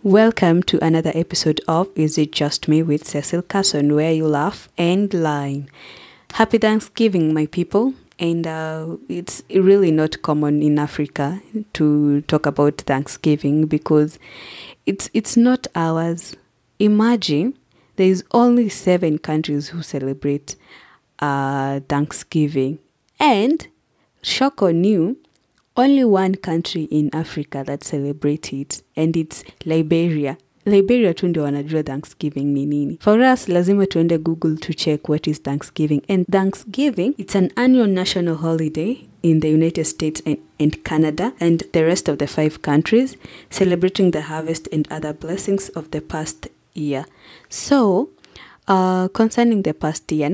Welcome to another episode of Is It Just Me with 𝐶𝐶𝐶, where you laugh and line. Happy Thanksgiving, my people. And it's really not common in Africa to talk about Thanksgiving because it's not ours. Imagine there's only 7 countries who celebrate Thanksgiving. And shock on you, only 1 country in Africa that celebrates it, and it's Liberia. Liberia tu ndio wanajua Thanksgiving ni nini. For us, lazima tuende Google to check what is Thanksgiving. And Thanksgiving, it's an annual national holiday in the United States and Canada and the rest of the 5 countries, celebrating the harvest and other blessings of the past year. So, concerning the past year,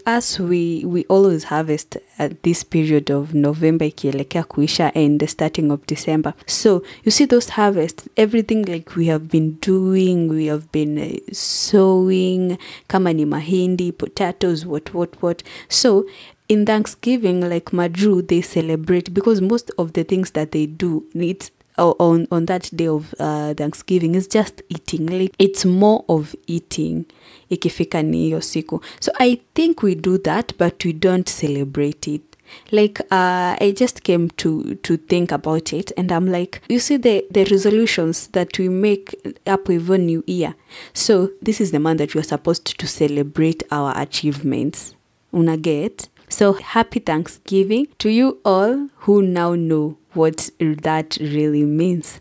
as we always harvest at this period of November ikielekea kuisha and the starting of December. So you see those harvests, everything like we have been doing, we have been sowing, kama ni mahindi, potatoes, what. So in Thanksgiving, like Madru, they celebrate because most of the things that they do, it's on that day of Thanksgiving is just eating. Like it's more of eating ikifika ni hiyo siku. So I think we do that, but we don't celebrate it. Like I just came to think about it, and I'm like, you see the resolutions that we make up with a new year. So this is the month that we are supposed to celebrate our achievements. Una get? So happy Thanksgiving to you all who now know what that really means.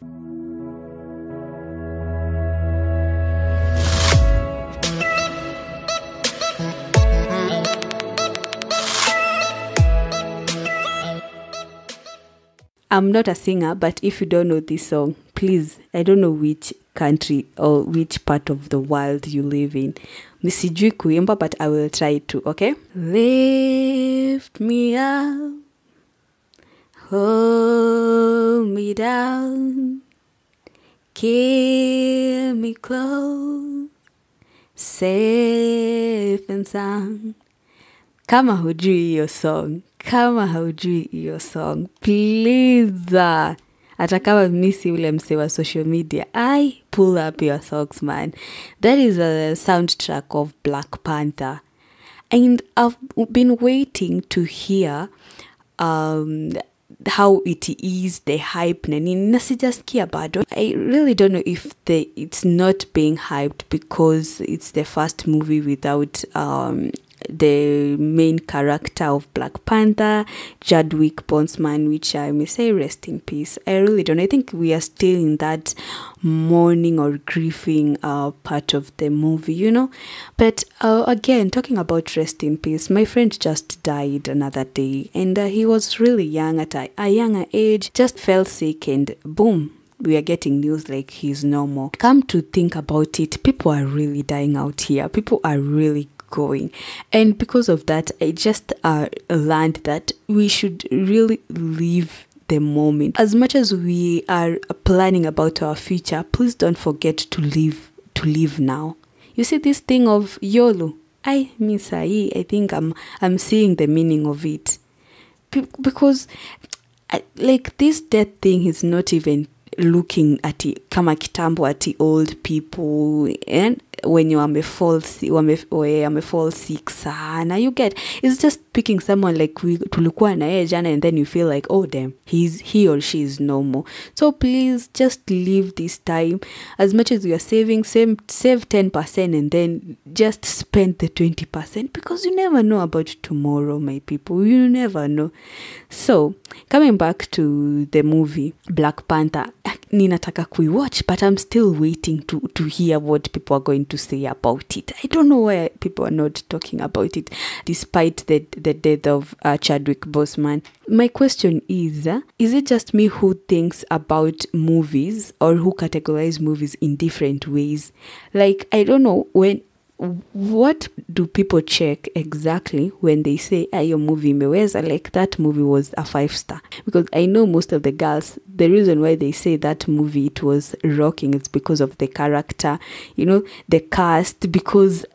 I'm not a singer, but if you don't know this song, please, I don't know which country or which part of the world you live in. Sijui kuimba, but I will try to, okay? Lift me up, hold me down, keep me close, safe and sound. Kama hujui hiyo song, please, hata kama misi ule mse wa social media, I pull up your songs, man. That is a soundtrack of Black Panther. And I've been waiting to hear how it is, the hype, na sijasikia bado. I really don't know if it's not being hyped because it's the first movie without the main character of Black Panther, Chadwick Boseman, which I may say rest in peace. I really don't. I think we are still in that mourning or grieving part of the movie, you know. But again, talking about rest in peace, my friend just died another day, and he was really young at a younger age, just fell sick, and boom, we are getting news like he's no more. Come to think about it, people are really dying out here. People are really going, and because of that, I just learned that we should really live the moment. As much as we are planning about our future, please don't forget to live now. You see this thing of YOLO, I think I'm seeing the meaning of it, because like this death thing is not even looking at it kama kitambo at the old people, and when you fall sick sana, you get, it's just picking someone like tulikuwa na yeye jana, and then you feel like, oh damn, he or she is no more. So please just live this time. As much as you are saving, save 10% and then just spend the 20%, because you never know about tomorrow, my people. You never know. So coming back to the movie Black Panther, ninataka kuiwatch, but I'm still waiting to hear what people are going to say about it. I don't know why people are not talking about it, despite the death of Chadwick Boseman. My question is it just me who thinks about movies, or who categorize movies in different ways? Like, I don't know, what do people check exactly when they say your movie imeweza, like that movie was a 5-star? Because I know most of the girls, the reason why they say that movie it was rocking, it's because of the character, you know, the cast. Because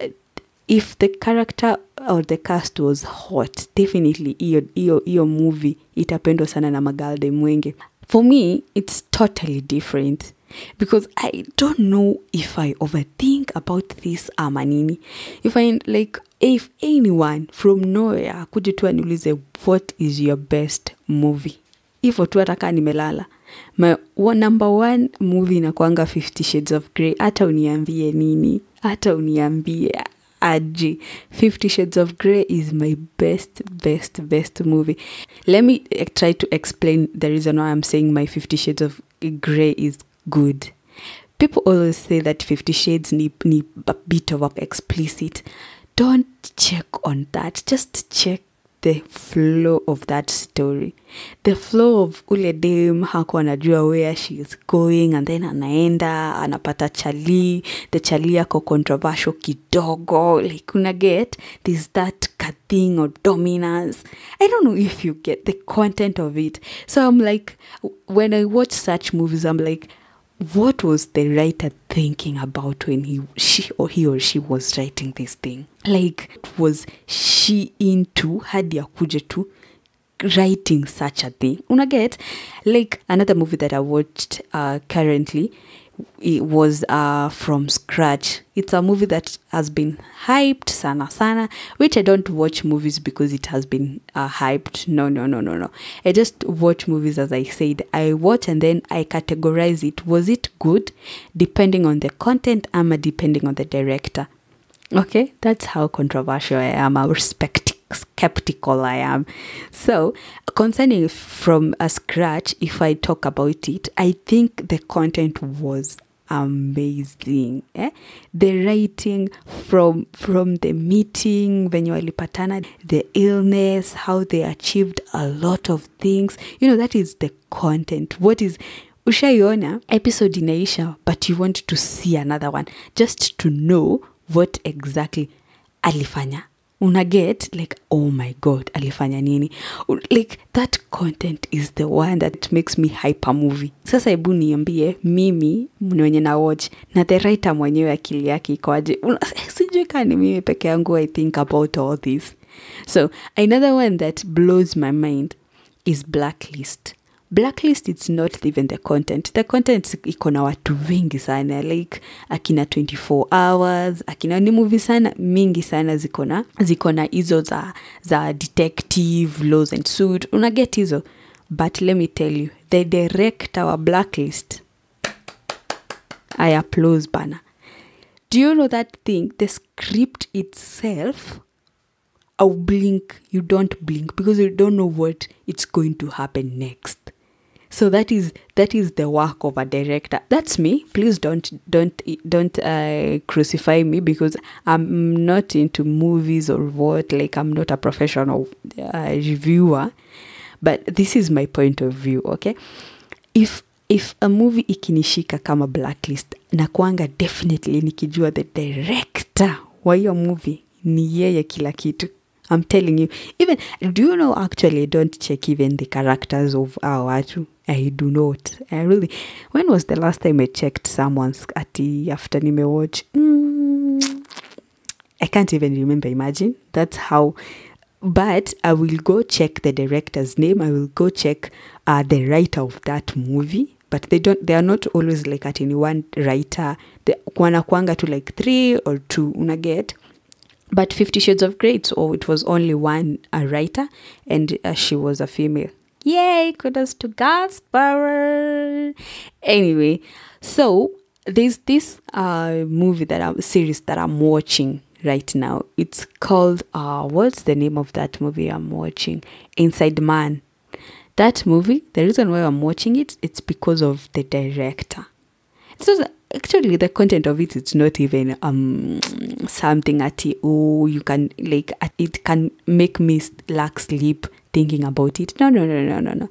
if the character or the cast was hot, definitely iyo movie itapendwa sana na magalde mwenge. For me, it's totally different because I don't know if I overthink about this amanini. If anyone from nowhere kuja tu aniulize what is your best movie, hivyo tu ataka nimelala, my number one movie inakuanga 50 Shades of Grey. Hata uniambie nini, hata uniambie aje, 50 Shades of Grey is my best movie. Let me try to explain the reason why I'm saying my 50 Shades of Grey is good. People always say that 50 Shades need a bit of explicit. Don't check on that. Just check the flow of that story. The flow of ule dem hakuwa anajua where she is going, and then anaenda anapata chali, the chali yako controversial kidogo, like una get this that thing or dominance. I don't know if you get the content of it. So I'm like, when I watch such movies, I'm like, what was the writer thinking about when he or she was writing this thing? Like, was she into hadi akuje tu writing such a thing? Una get? Like, another movie that I watched currently, it was From Scratch. It's a movie that has been hyped sana, which I don't watch movies because it has been hyped. No. I just watch movies, as I said. I watch and then I categorize it. Was it good? Depending on the content, depending on the director. Okay, that's how controversial I am. How skeptical I am. So, concerning From a Scratch, if I talk about it, I think the content was amazing. The writing from the meeting, when you walipatana, the illness, how they achieved a lot of things. That is the content. What is ushaiona episode inaisha, but you want to see another one just to know what exactly alifanya. Una get, like, oh my god, alifanya nini? Like, that content is the one that makes me hype a movie. Sasa hebu niambie mimi mwenye na watch na the writer mwenyewe akili yake ikoaje? Sijui kama ni mimi peke yangu I think about all this. So another one that blows my mind is Blacklist. Blacklist, it's not even the content. The content iko na watu wengi sana, like akina 24 hours, akina ni movie sana mingi sana ziko na hizo za detective, laws and suit. Una get hizo. But let me tell you, the director wa Blacklist, I applause bana. Do you know that thing? The script itself, I'll blink, you don't blink because you don't know what it's going to happen next. So that is the work of a director. That's me. Please don't crucify me because I'm not into movies or what. Like, I'm not a professional reviewer, but this is my point of view. Okay, if a movie ikinishika kama Blacklist, nakuanga definitely nikijua the director wa hiyo movie ni yeye kila kitu. I'm telling you. Even, do you know, actually, I don't check even the characters of our watu. I do not. I really. When was the last time I checked someone's after nime watch? I can't even remember. Imagine. That's how. But I will go check the director's name. I will go check the writer of that movie. But they are not always like at any one writer. They wanakuanga to like 3 or 2. Una get. But 50 Shades of Grey, it was only one writer, and she was a female. Yay, kudos to God's power. Anyway, so there's this series that I'm watching right now. It's called, what's the name of that movie I'm watching? Inside Man. That movie, the reason why I'm watching it, it's because of the director. So actually, the content of it, it's not even something you can, like, it can make me lack sleep thinking about it. No. The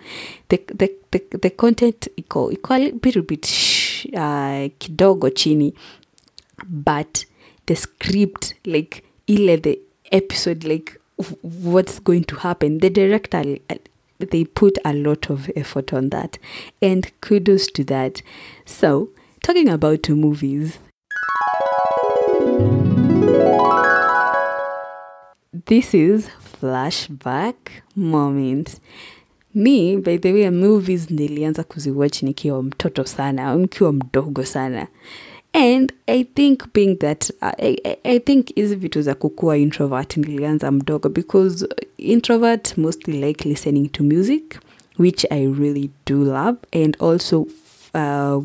content iko a little bit kidogo chini, but the script, like the episode, like what's going to happen, the director, they put a lot of effort on that, and kudos to that. So, talking about movies, this is flashback moment. Me, by the way, movies nilianza kuziwatch nikiwa mtoto sana, nikiwa mdogo sana. And I think being that, I think hizi vitu za kukua introvert nilianza mdogo, because introvert mostly like listening to music, which I really do love, and also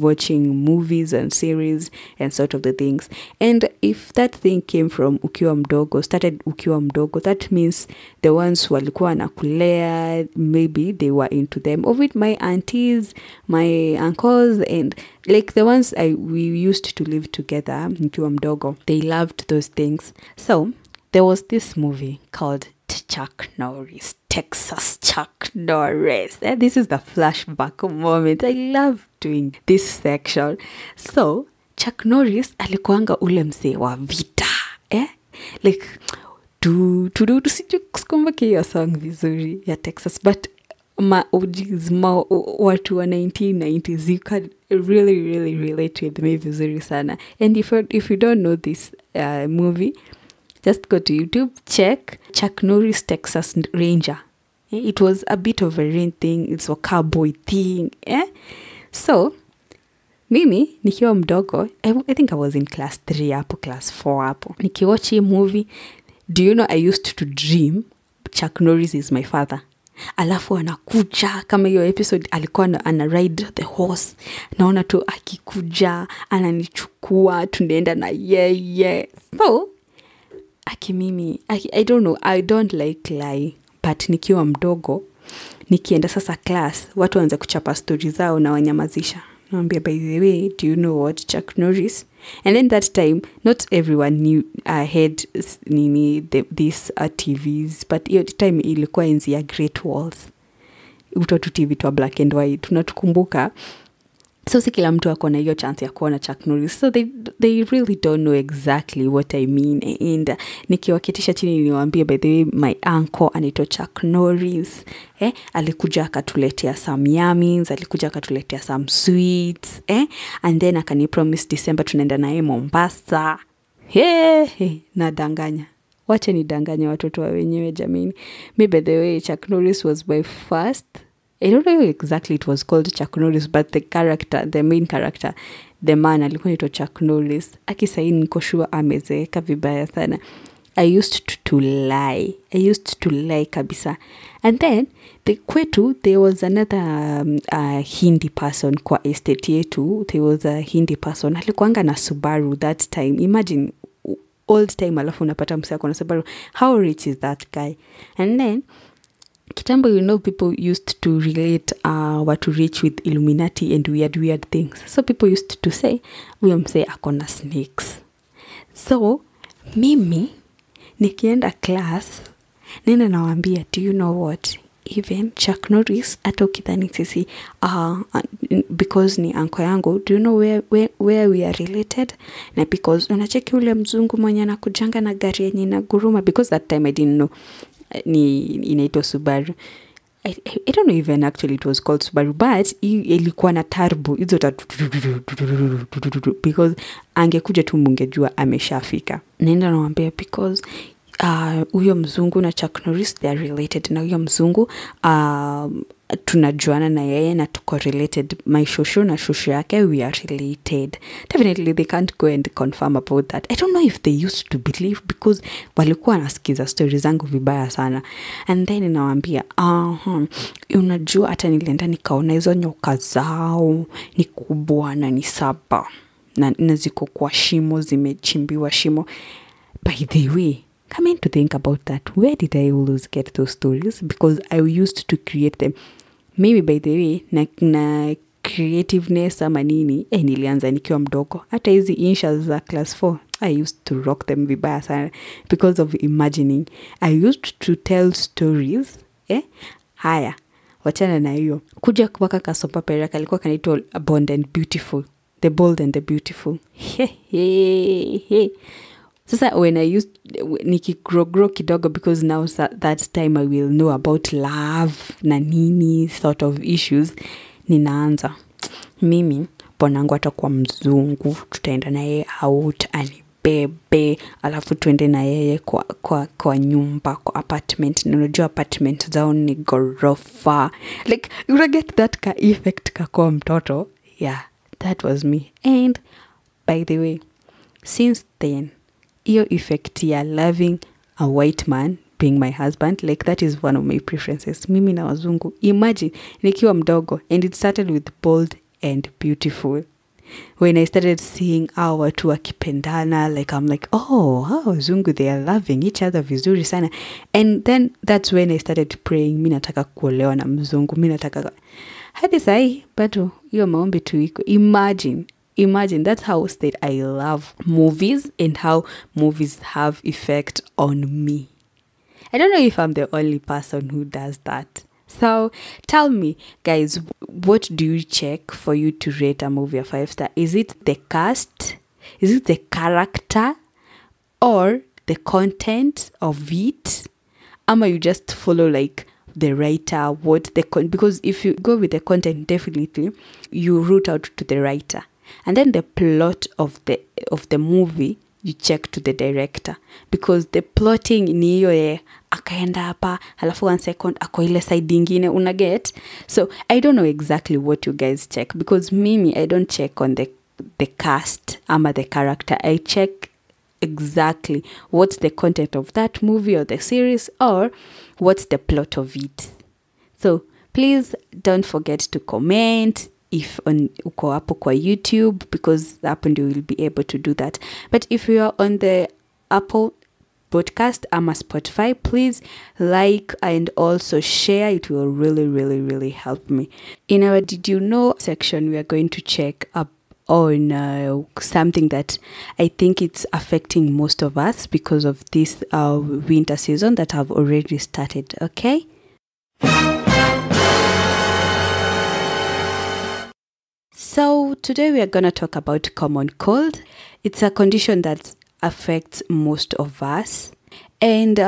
watching movies and series and sort of the things. And if that thing came from ukiwa mdogo, started ukiwa mdogo, that means the ones walikuwa na kulea, maybe they were into them. Of it, my aunties, my uncles, and like the ones we used to live together, ukiwa mdogo, they loved those things. So there was this movie called Chuck Norris, Texas Chuck Norris. And this is the flashback moment. I love doing this section. So Chuck Norris alikuanga ule mzee wa vita, like sikumbuki hiyo song vizuri ya Texas, but watu wa 1990s, you can really relate with me vizuri sana. And if you don't know this movie, just go to YouTube, check Chuck Norris Texas Ranger. It was a bit of a rain thing. It's a cowboy thing. So, mimi, nikiwa mdogo, I think I was in class 3 hapo, class 4 hapo. Nikiwatch hii movie, do you know I used to dream Chuck Norris is my father. Alafu anakuja, kama hiyo episode alikuwa ana ride the horse. Naona tu akikuja, ananichukua, tunaenda na yeye. So, mimi, I don't know, I don't like lie, but nikiwa mdogo, nikienda sasa class, watu wanza kuchapa story zao na wanyamazisha. Naambia, by the way, do you know what Chuck Norris? And then that time, not everyone knew had these TVs, but hiyo time ilikuwa enzi ya Great Walls. Utoto TV to black and white, tunatukumbuka. So si kila mtu akona hiyo chance ya kuona Chuck Norris. So they really don't know exactly what I mean. And nikiwaketisha chini niwaambia, by the way, my uncle anaitwa Chuck Norris. Alikuja akatuletea some yummies, alikuja akatuletea some sweets. And then akanipromise December tunaenda naye Mombasa. Nadanganya. Wacha nidanganya watoto wa wenyewe jamini. Me, by the way, Chuck Norris was my first. I don't know exactly it was called Chuck Norris, but the main character, the man, alikuwa anaitwa Chuck Norris. Akisaini niko sure amezeeka vibaya sana. I used to lie. Kabisa. And then, kwetu, there was another Hindi person kwa estate yetu. There was a Hindi person. Alikuanga na Subaru that time. Imagine, old time alafu unapata msee ako na Subaru. How rich is that guy? And then, kitambo, you know, people used to relate what to reach with Illuminati and weird things. So people used to say, we msee akona snakes. So, mimi, nikienda class, nina nawambia, do you know what? Even Chuck Norris, ata ukidhani sisi, because ni uncle yangu, do you know where we are related? Na because unacheki ule mzungu mwenye anakujanga na gari yenye inaguruma, because that time I didn't know inaitwa Subaru. I don't know even actually it was called Subaru, but ilikuwa na turbo hizo because angekuja tu mungejua ameshafika. Nenda naambia because huyo mzungu na Chuck Norris they are related, na huyo mzungu tunajuana na yeye na tuko related. My shosho na shosho yake, we are related. Definitely they can't go and confirm about that. I don't know if they used to believe because walikuwa nasikiza stories zangu vibaya sana. And then nawaambia, unajua hata nilienda nikaona hizo nyoka zao ni kubwa na ni 7 na ziko kwa shimo, zimechimbiwa shimo. By the way, coming to think about that, where did I always get those stories? Because I used to create them. Maybe by the way, na creativeness ama nini, nilianza nikiwa mdogo. Hata hizi insha za class 4, I used to rock them vibaya sana because of imagining. I used to tell stories. Haya, wachana na hiyo. Kuja kwaka kasopa pera kalikuwa kanaitwa Bold and Beautiful. The Bold and the Beautiful. Sasa when I used grow kidogo, because now that time I will know about love na nini sort of issues, ninaanza mimi bonangu atakuwa mzungu, tutaenda naye out, mbebe alafu tuende na yeye kwa nyumba, kwa apartment. Unajua apartment zao ni gorofa. Like you get that effect kwa mtoto. Yeah, that was me. And by the way, since then, iyo effect ya loving a white man being my husband, like that is one of my preferences. Mimi na wazungu. Imagine nikiwa mdogo, and it started with Bold and Beautiful. When I started seeing our watu wakipendana, like I'm like, oh, wazungu, they are loving each other vizuri sana. And then that's when I started praying, mimi nataka kuolewa na mzungu, mimi nataka hadi sahi bado hiyo maombi tu iko. Imagine that's how state I love movies and how movies have effect on me. I don't know if I'm the only person who does that. So tell me, guys, what do you check for you to rate a movie a 5-star? Is it the cast? Is it the character? Or the content of it? Or you just follow like the writer, because if you go with the content, definitely you root out to the writer. And then the plot of the movie, you check to the director, because the plotting ni hiyo akaenda hapa halafu 1 second ako ile side ingine unaget. So I don't know exactly what you guys check, because mimi I don't check on the cast ama the character. I check exactly what's the content of that movie or the series, or what's the plot of it. So please don't forget to comment if uko hapo kwa YouTube, because hapo ndio will be able to do that. But if you are on the Apple podcast ama Spotify, please like and also share. It will really, really, really help me. In our Did You Know section, we are going to check up on something that I think it's affecting most of us because of this winter season that have already started. Okay? So today we are going to talk about common cold. It's a condition that affects most of us. And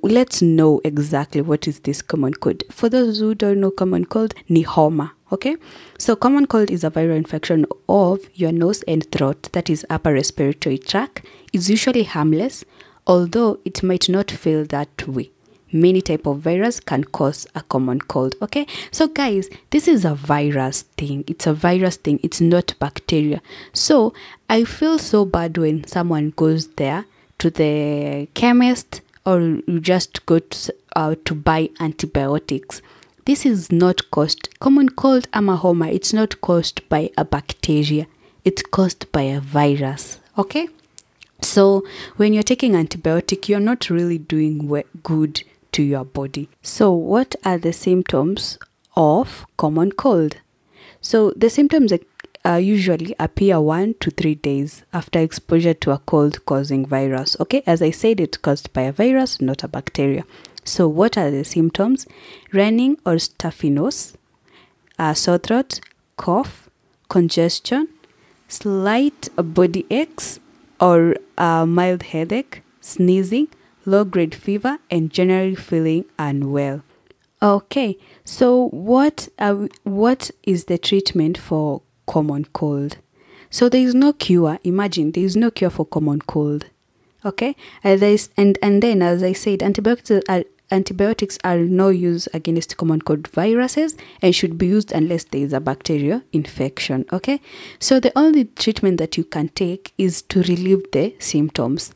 let's know exactly what is this common cold. For those who don't know common cold, ni homa. Okay? So common cold is a viral infection of your nose and throat, that is upper respiratory tract. It's usually harmless, although it might not feel that way. Many type of virus can cause a common cold. Okay, so guys, this is a virus thing. It's a virus thing. It's not bacteria. So I feel so bad when someone goes there to the chemist, or you just go to buy antibiotics. This is not caused, common cold ama homa, it's not caused by a bacteria. It's caused by a virus. Okay, so when you're taking antibiotic, you're not really doing good to your body. So what are the symptoms of common cold? So the symptoms usually appear 1 to 3 days after exposure to a cold causing virus. Okay, as I said, it's caused by a virus, not a bacteria. So what are the symptoms? Running or stuffy nose, sore throat, cough, congestion, slight body aches or mild headache, sneezing, low-grade fever, and generally feeling unwell. Okay, so what is the treatment for common cold? So there is no cure. Imagine, there is no cure for common cold. Okay, and then as I said, antibiotics are no use against common cold viruses and should be used unless there is a bacterial infection. Okay, so the only treatment that you can take is to relieve the symptoms,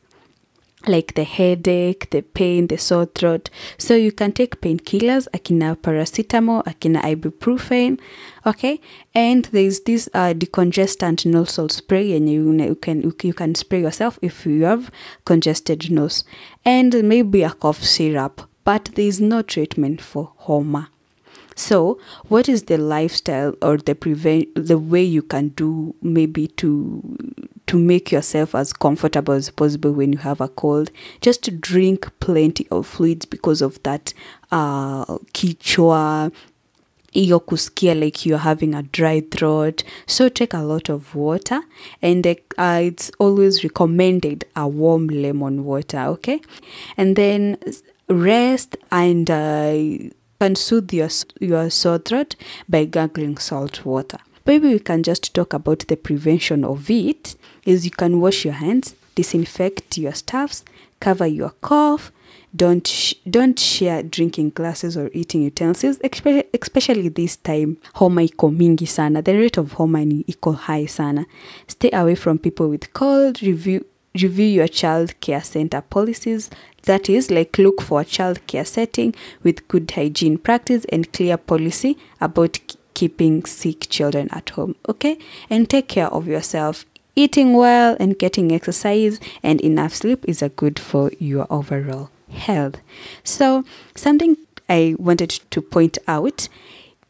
like the headache, the pain, the sore throat. So you can take painkillers, akina paracetamol, akina ibuprofen, okay? And there's this decongestant nasal spray, and you can spray yourself if you have congested nose, and maybe a cough syrup. But there is no treatment for homa. So what is the lifestyle or the way you can do maybe to make yourself as comfortable as possible when you have a cold? Just to drink plenty of fluids, because of that kichwa, iyo kusikia like you're having a dry throat. So take a lot of water, and it's always recommended a warm lemon water, okay? And then rest, and can soothe your sore throat by gargling salt water. Maybe we can just talk about the prevention of it. Is you can wash your hands disinfect your stuffs, cover your cough, don't share drinking glasses or eating utensils, especially this time homa iko mingi sana, the rate of homa ni iko high sana. Stay away from people with cold. Review your child care center policies, that is like look for a child care setting with good hygiene practice and clear policy about keeping sick children at home. Okay, and take care of yourself. Eating well and getting exercise and enough sleep is a good for your overall health. So something I wanted to point out,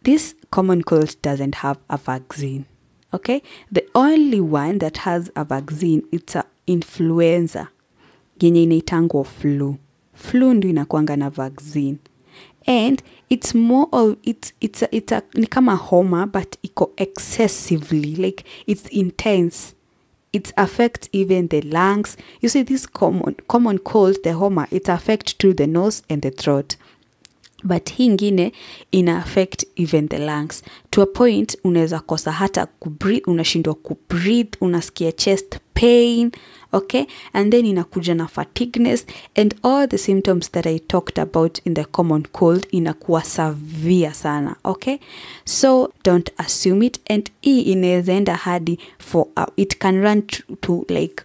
this common cold doesn't have a vaccine. Okay, the only one that has a vaccine, it's a influenza yenye inaitangwa flu ndio inakuanga na vaccine, and it's more of it's ni kama homa but iko excessively, like it's intense. It affects even the lungs. You see, this common cold, the homa, it affects through the nose and the throat. But hii ingine ina affect even the lungs. To a point, unaweza kosa hata kubreathe, unashindwa kubreathe, unasikia chest pain, okay? And then inakuja na fatigueness and all the symptoms that I talked about in the common cold inakuwa severe sana, okay? So don't assume it, and hii inaweza enda hadi for it can run to like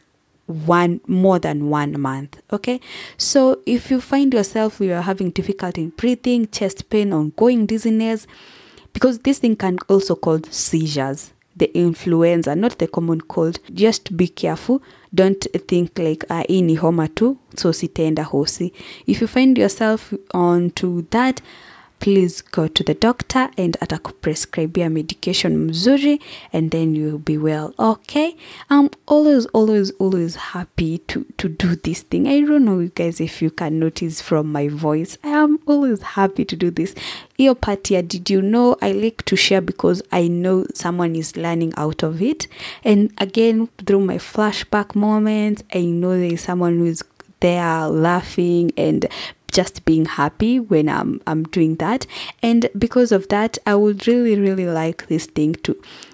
more than 1 month, okay? So if you find yourself you are having difficulty in breathing, chest pain, ongoing dizziness, because this thing can also cause seizures, the influenza, not the common cold, just be careful. Don't think like hii ni homa tu so sitaenda hosi. If you find yourself onto that, please go to the doctor and atakuprescribia medication mzuri, and then you'll be well, okay? I'm always happy to do this thing. I don't know, you guys, if you can notice from my voice, I am always happy to do this. Iyo part ya did you know, I like to share because I know someone is learning out of it. And again, through my flashback moments, I know there is someone who is there laughing and just being happy when I'm doing that. And because of that, I would really like this thing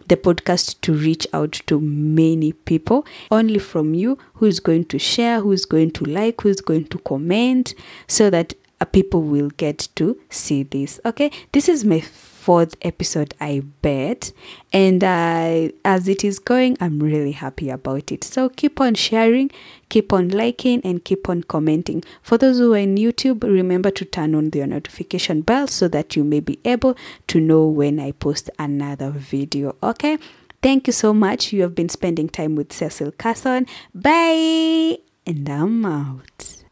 the podcast to reach out to many people, only from you, who is going to share, who is going to like, who is going to comment, so that people will get to see this. Okay, this is my 4th episode, I bet, and as it is going, I'm really happy about it. So keep on sharing, keep on liking, and keep on commenting. For those who are in YouTube, remember to turn on the notification bell so that you may be able to know when I post another video. Okay, thank you so much. You have been spending time with Cecil Carson. Bye, and I'm out.